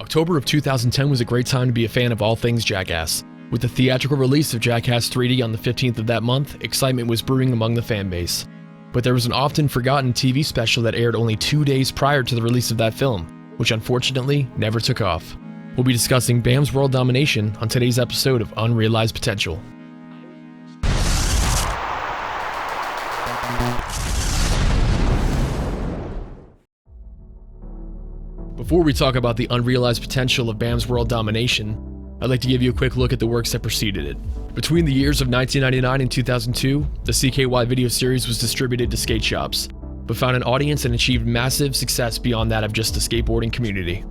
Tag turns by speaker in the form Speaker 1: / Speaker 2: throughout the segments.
Speaker 1: October of 2010 was a great time to be a fan of all things Jackass. With the theatrical release of Jackass 3D on the 15th of that month, excitement was brewing among the fanbase. But there was an often forgotten TV special that aired only 2 days prior to the release of that film, which unfortunately never took off. We'll be discussing Bam's World Domination on today's episode of Unrealized Potential. Before we talk about the unrealized potential of Bam's World Domination, I'd like to give you a quick look at the works that preceded it. Between the years of 1999 and 2002, the CKY video series was distributed to skate shops, but found an audience and achieved massive success beyond that of just the skateboarding community.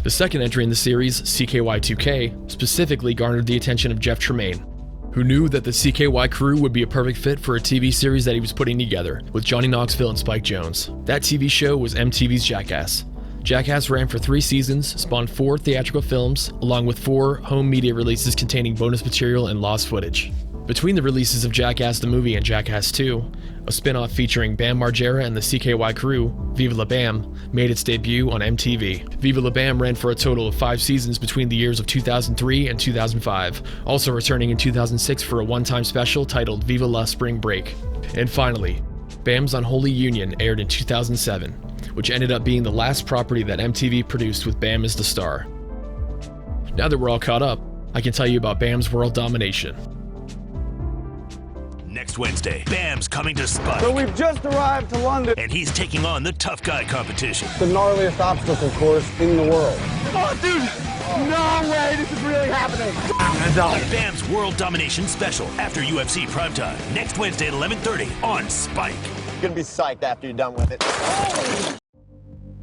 Speaker 1: The second entry in the series, CKY 2K, specifically garnered the attention of Jeff Tremaine, who knew that the CKY crew would be a perfect fit for a TV series that he was putting together, with Johnny Knoxville and Spike Jonze. That TV show was MTV's Jackass. Jackass ran for 3 seasons, spawned 4 theatrical films, along with 4 home media releases containing bonus material and lost footage. Between the releases of Jackass the movie and Jackass 2, a spin-off featuring Bam Margera and the CKY crew, Viva La Bam, made its debut on MTV. Viva La Bam ran for a total of 5 seasons between the years of 2003 and 2005, also returning in 2006 for a one-time special titled Viva La Spring Break. And finally, Bam's Unholy Union aired in 2007, which ended up being the last property that MTV produced with Bam as the star. Now that we're all caught up, I can tell you about Bam's World Domination.
Speaker 2: Next Wednesday, Bam's coming to Spike.
Speaker 3: So we've just arrived to London.
Speaker 2: And he's taking on the tough guy competition.
Speaker 3: The gnarliest obstacle course in the world.
Speaker 4: Oh, dude! No way, this is really happening. I'm gonna die.
Speaker 2: Bam's World Domination special after UFC Primetime. Next Wednesday at 11:30 on Spike.
Speaker 3: You're gonna be psyched after you're done with it.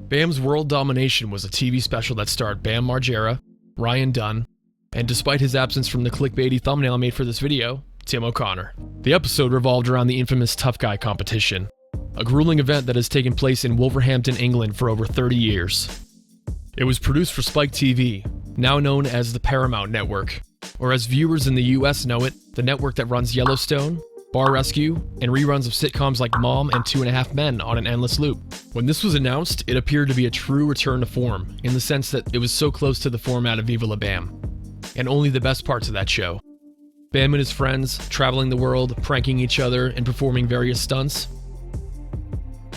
Speaker 1: Bam's World Domination was a TV special that starred Bam Margera, Ryan Dunn, and despite his absence from the clickbaity thumbnail I made for this video, Tim O'Connor. The episode revolved around the infamous Tough Guy competition, a grueling event that has taken place in Wolverhampton, England for over 30 years. It was produced for Spike TV, now known as the Paramount Network, or as viewers in the US know it, the network that runs Yellowstone, Bar Rescue, and reruns of sitcoms like Mom and 2.5 Men on an endless loop. When this was announced, it appeared to be a true return to form, in the sense that it was so close to the format of Viva La Bam, and only the best parts of that show. Bam and his friends, traveling the world, pranking each other, and performing various stunts.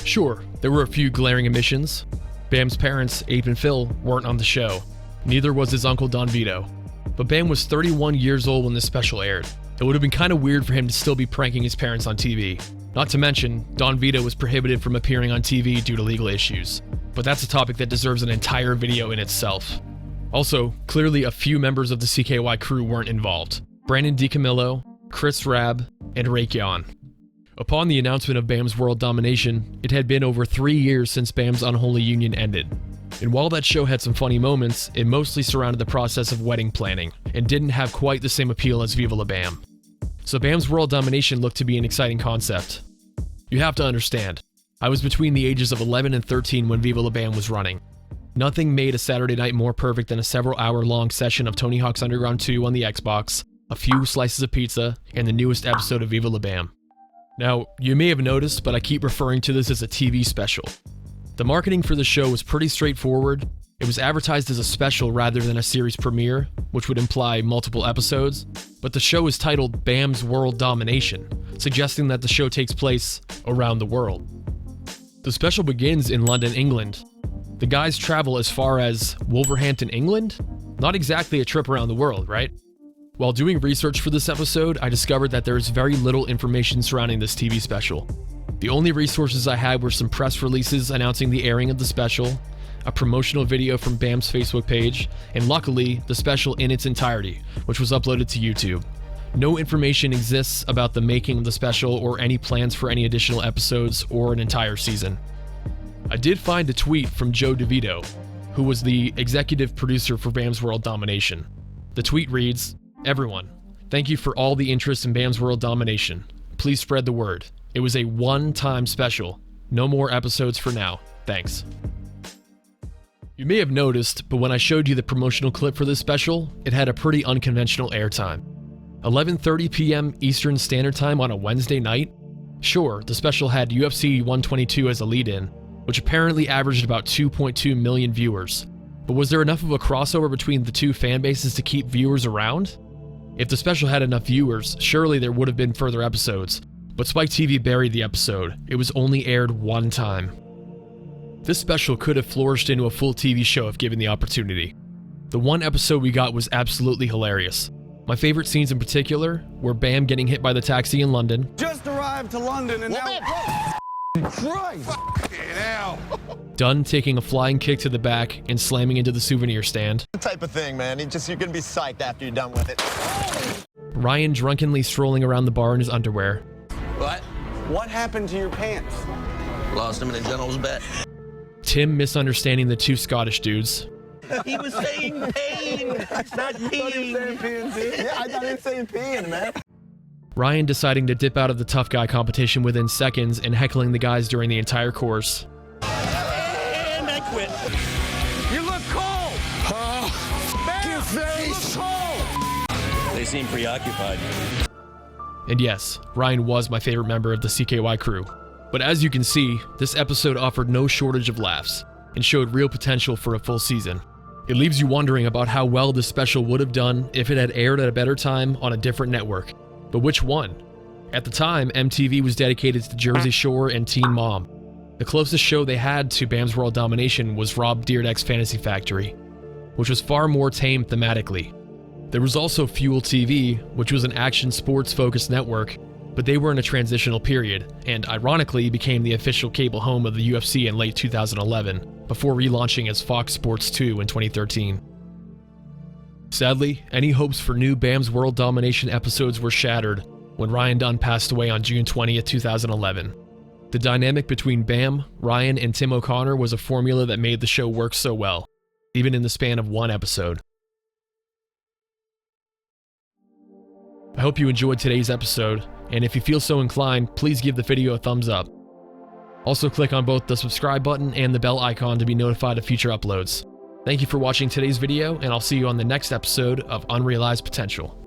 Speaker 1: Sure, there were a few glaring omissions. Bam's parents, Abe and Phil, weren't on the show. Neither was his uncle Don Vito. But Bam was 31 years old when this special aired. It would have been kind of weird for him to still be pranking his parents on TV. Not to mention, Don Vito was prohibited from appearing on TV due to legal issues. But that's a topic that deserves an entire video in itself. Also, clearly a few members of the CKY crew weren't involved. Brandon DiCamillo, Chris Rabb, and Ray Kyan. Upon the announcement of Bam's World Domination, it had been over 3 years since Bam's Unholy Union ended. And while that show had some funny moments, it mostly surrounded the process of wedding planning, and didn't have quite the same appeal as Viva La Bam. So Bam's World Domination looked to be an exciting concept. You have to understand, I was between the ages of 11 and 13 when Viva La Bam was running. Nothing made a Saturday night more perfect than a several-hour-long session of Tony Hawk's Underground 2 on the Xbox, a few slices of pizza, and the newest episode of Viva La Bam. Now, you may have noticed, but I keep referring to this as a TV special. The marketing for the show was pretty straightforward. It was advertised as a special rather than a series premiere, which would imply multiple episodes, but the show is titled Bam's World Domination, suggesting that the show takes place around the world. The special begins in London, England. The guys travel as far as Wolverhampton, England? Not exactly a trip around the world, right? While doing research for this episode, I discovered that there is very little information surrounding this TV special. The only resources I had were some press releases announcing the airing of the special, a promotional video from Bam's Facebook page, and luckily, the special in its entirety, which was uploaded to YouTube. No information exists about the making of the special or any plans for any additional episodes or an entire season. I did find a tweet from Joe DeVito, who was the executive producer for Bam's World Domination. The tweet reads, "Everyone, thank you for all the interest in Bam's World Domination. Please spread the word. It was a one-time special. No more episodes for now. Thanks." You may have noticed, but when I showed you the promotional clip for this special, it had a pretty unconventional airtime. 11:30 p.m. Eastern Standard Time on a Wednesday night? Sure, the special had UFC 122 as a lead-in, which apparently averaged about 2.2 million viewers. But was there enough of a crossover between the two fan bases to keep viewers around? If the special had enough viewers, surely there would have been further episodes, but Spike TV buried the episode. It was only aired one time. This special could have flourished into a full TV show if given the opportunity. The one episode we got was absolutely hilarious. My favorite scenes in particular were Bam getting hit by the taxi in London,
Speaker 3: Just arrived to London and now... Christ!
Speaker 1: Dunn taking a flying kick to the back and slamming into the souvenir stand,
Speaker 3: The type of thing, man. You're gonna be psyched after you're done with it.
Speaker 1: Ryan drunkenly strolling around the bar in his underwear,
Speaker 3: What happened to your pants?
Speaker 5: Lost him in a gentleman's bet.
Speaker 1: Tim misunderstanding the two Scottish dudes,
Speaker 5: He was saying pain, not peeing.
Speaker 3: Yeah, I thought he was saying peeing, man.
Speaker 1: Ryan deciding to dip out of the tough guy competition within seconds and heckling the guys during the entire course,
Speaker 5: And I quit.
Speaker 3: You look cold! Man, you look cold!
Speaker 5: They seem preoccupied.
Speaker 1: and yes, Ryan was my favorite member of the CKY crew. But as you can see, this episode offered no shortage of laughs and showed real potential for a full season. It leaves you wondering about how well this special would have done if it had aired at a better time on a different network. But which one? At the time, MTV was dedicated to Jersey Shore and Teen Mom. The closest show they had to Bam's World Domination was Rob Dyrdek's Fantasy Factory, which was far more tame thematically. There was also Fuel TV, which was an action sports-focused network, but they were in a transitional period, and ironically became the official cable home of the UFC in late 2011, before relaunching as Fox Sports 2 in 2013. Sadly, any hopes for new Bam's World Domination episodes were shattered when Ryan Dunn passed away on June 20th, 2011. The dynamic between Bam, Ryan, and Tim O'Connor was a formula that made the show work so well, even in the span of one episode. I hope you enjoyed today's episode, and if you feel so inclined, please give the video a thumbs up. Also click on both the subscribe button and the bell icon to be notified of future uploads. Thank you for watching today's video, and I'll see you on the next episode of Unrealized Potential.